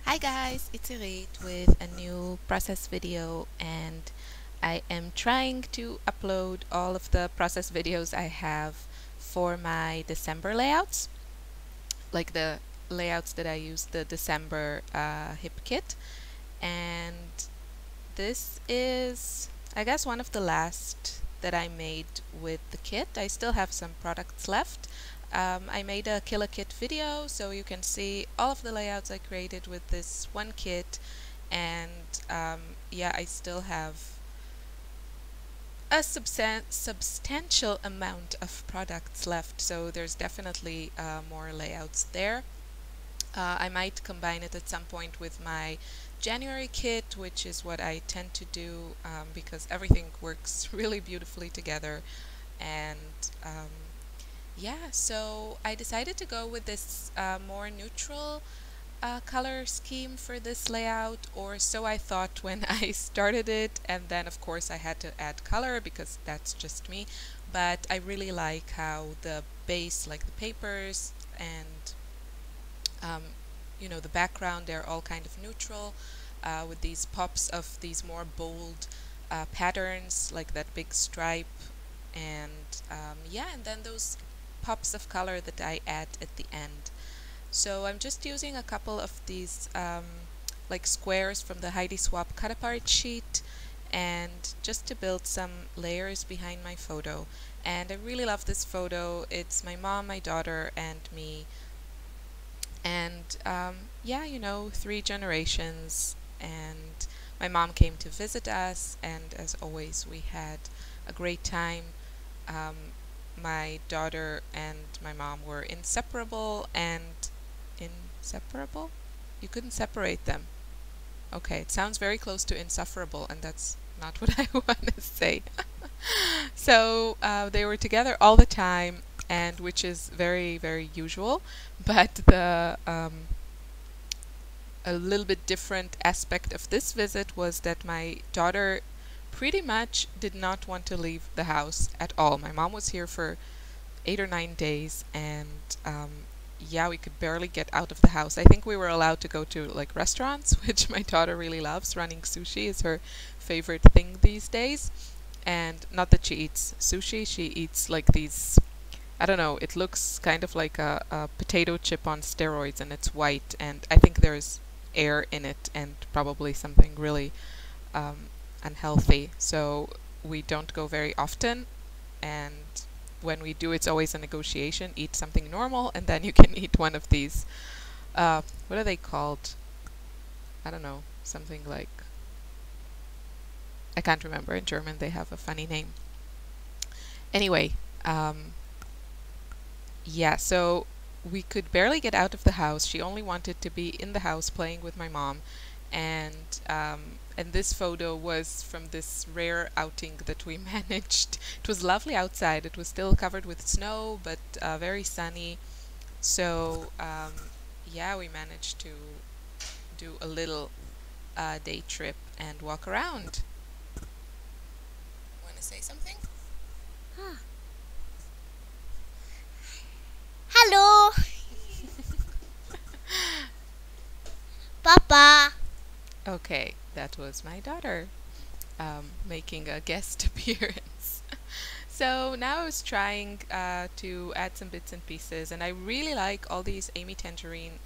Hi guys, it's Irit with a new process video, and I am trying to upload all of the process videos I have for my December layouts, like the layouts that I used the December hip kit. And this is, I guess, one of the last that I made with the kit. I still have some products left. I made a killer kit video, so you can see all of the layouts I created with this one kit. And yeah, I still have a substantial amount of products left, so there's definitely more layouts there. I might combine it at some point with my January kit, which is what I tend to do because everything works really beautifully together. And yeah, so I decided to go with this more neutral color scheme for this layout, or so I thought when I started it, and then of course I had to add color because that's just me. But I really like how the base, like the papers and um, the background, they're all kind of neutral with these pops of these more bold patterns, like that big stripe, and yeah, and then those pops of color that I add at the end. So I'm just using a couple of these like squares from the Heidi Swap cut apart sheet, and just to build some layers behind my photo. And I really love this photo. It's my mom, my daughter, and me. And yeah, 3 generations. And my mom came to visit us, and as always, we had a great time. Um, my daughter and my mom were inseparable, and inseparable? You couldn't separate them. Okay, it sounds very close to insufferable, and that's not what I want to say. So they were together all the time, and which is very, very usual. But the a little bit different aspect of this visit was that my daughter pretty much did not want to leave the house at all. My mom was here for 8 or 9 days, and yeah, we could barely get out of the house. I think we were allowed to go to like restaurants, which my daughter really loves. Running sushi is her favorite thing these days. And not that she eats sushi, she eats like these, I don't know, it looks kind of like a potato chip on steroids, and it's white, and I think there's air in it and probably something really unhealthy. So we don't go very often, and when we do, it's always a negotiation. Eat something normal, and then you can eat one of these. What are they called? I don't know. Something like, I can't remember. In German, they have a funny name. Anyway, yeah, so we could barely get out of the house. She only wanted to be in the house playing with my mom. And this photo was from this rare outing that we managed. It was lovely outside. It was still covered with snow, but very sunny. So yeah, we managed to do a little day trip and walk around. Want to say something? Hallo, Papa. Okay, that was my daughter making a guest appearance. So now I was trying to add some bits and pieces, and I really like all these Amy Tangerine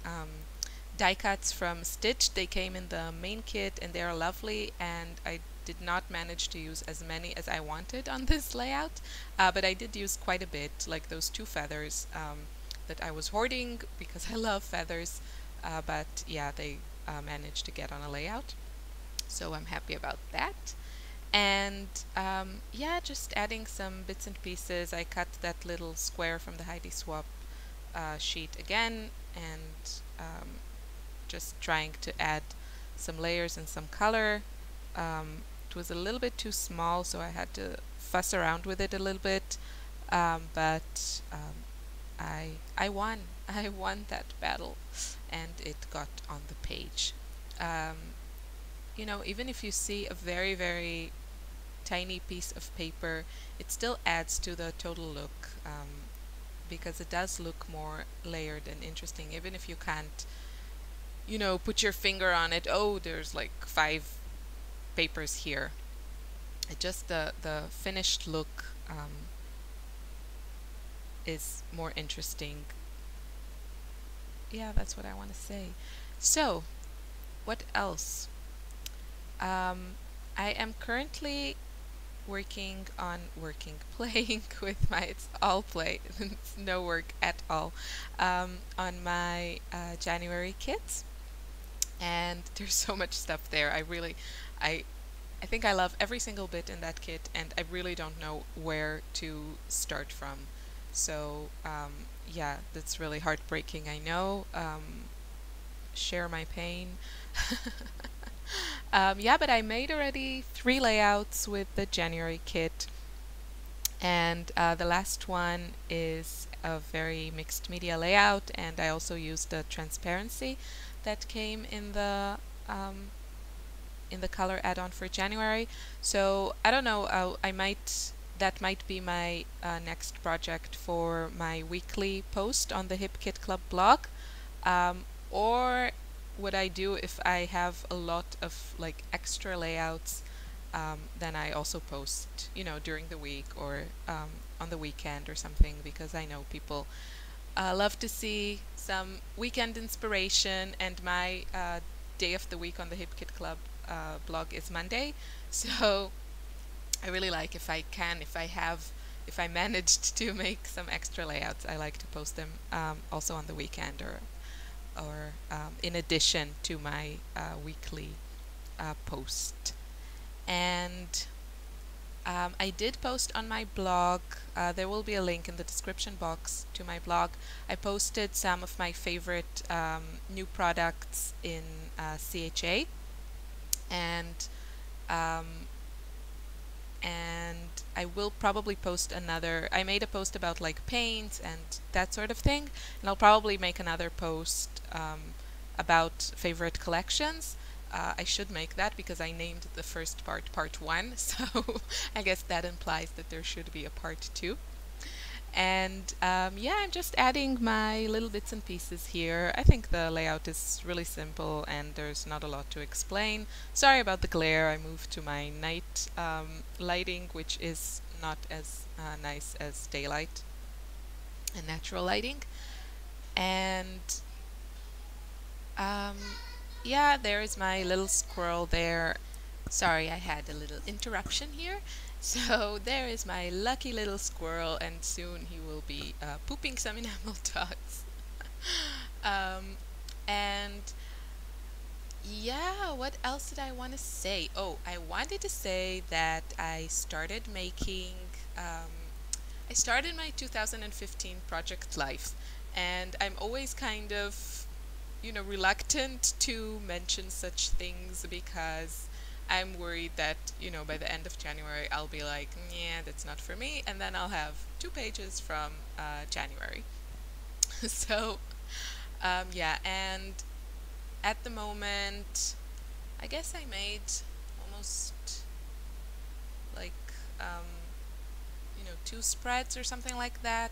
die cuts from Stitch. They came in the main kit, and they are lovely, and I did not manage to use as many as I wanted on this layout, but I did use quite a bit, like those 2 feathers that I was hoarding because I love feathers, but yeah, they managed to get on a layout, so I'm happy about that. And yeah, just adding some bits and pieces. I cut that little square from the Heidi Swap sheet again, and just trying to add some layers and some color. It was a little bit too small, so I had to fuss around with it a little bit, but I won. I won that battle, and it got on the page. Even if you see a very, very tiny piece of paper, it still adds to the total look, because it does look more layered and interesting, even if you can't, you know, put your finger on it. Oh, there's like 5 papers here. It just the finished look is more interesting. Yeah, that's what I want to say. So, what else? Um, I am currently playing with my, it's all play, it's no work at all, on my January kits. And there's so much stuff there. I, I think I love every single bit in that kit, and I really don't know where to start from. So, yeah, that's really heartbreaking, I know. Share my pain. Yeah, but I made already 3 layouts with the January kit, and the last one is a very mixed media layout, and I also used the transparency that came in the color add-on for January. So I don't know, that might be my next project for my weekly post on the Hip Kit Club blog. Or what I do if I have a lot of like extra layouts, then I also post, you know, during the week or on the weekend or something, because I know people love to see some weekend inspiration, and my day of the week on the Hip Kit Club blog is Monday. So I really like, if I managed to make some extra layouts, I like to post them also on the weekend, or in addition to my weekly post. And I did post on my blog. There will be a link in the description box to my blog. I posted some of my favorite new products in CHA, and um, and I will probably post another. I made a post about like paints and that sort of thing, and I'll probably make another post about favorite collections. I should make that because I named the first part 1, so I guess that implies that there should be a part 2. And yeah, I'm just adding my little bits and pieces here. I think the layout is really simple and there's not a lot to explain. Sorry about the glare. I moved to my night lighting, which is not as nice as daylight and natural lighting. And yeah, there is my little squirrel there. Sorry, I had a little interruption here. So there is my lucky little squirrel, and soon he will be pooping some enamel dots. And yeah, what else did I want to say? Oh, I wanted to say that I started my 2015 project life, and I'm always kind of, you know, reluctant to mention such things because I'm worried that, you know, by the end of January I'll be like, yeah, that's not for me, and then I'll have 2 pages from January. So, yeah, and at the moment, I guess I made almost like, you know, 2 spreads or something like that.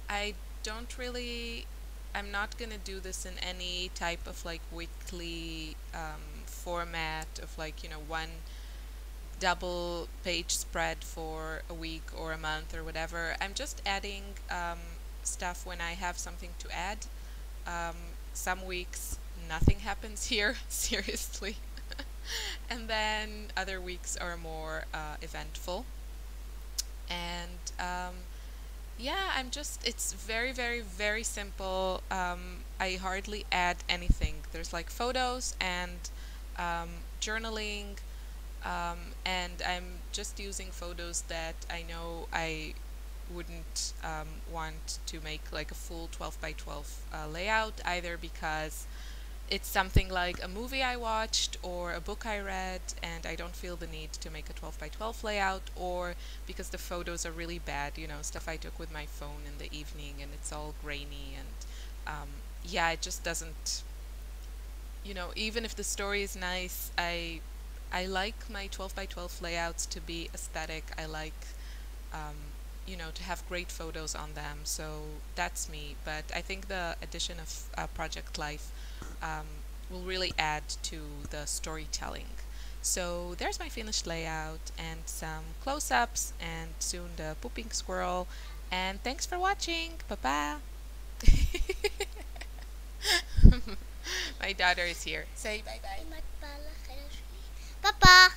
I don't really, I'm not gonna do this in any type of like weekly format of like, you know, 1 double page spread for a week or a month or whatever. I'm just adding stuff when I have something to add. Some weeks nothing happens here, seriously. And then other weeks are more eventful. And yeah, it's very, very, very simple. I hardly add anything. There's like photos and journaling, and I'm just using photos that I know I wouldn't want to make like a full 12 by 12 layout, either because it's something like a movie I watched or a book I read and I don't feel the need to make a 12 by 12 layout, or because the photos are really bad, you know, stuff I took with my phone in the evening and it's all grainy, and yeah, it just doesn't, you know, even if the story is nice, I like my 12 by 12 layouts to be aesthetic. I like to have great photos on them. So that's me. But I think the addition of Project Life um, will really add to the storytelling. So there's my finished layout and some close-ups and soon the pooping squirrel. And thanks for watching. Bye-bye. My daughter is here. Say bye-bye. Papa.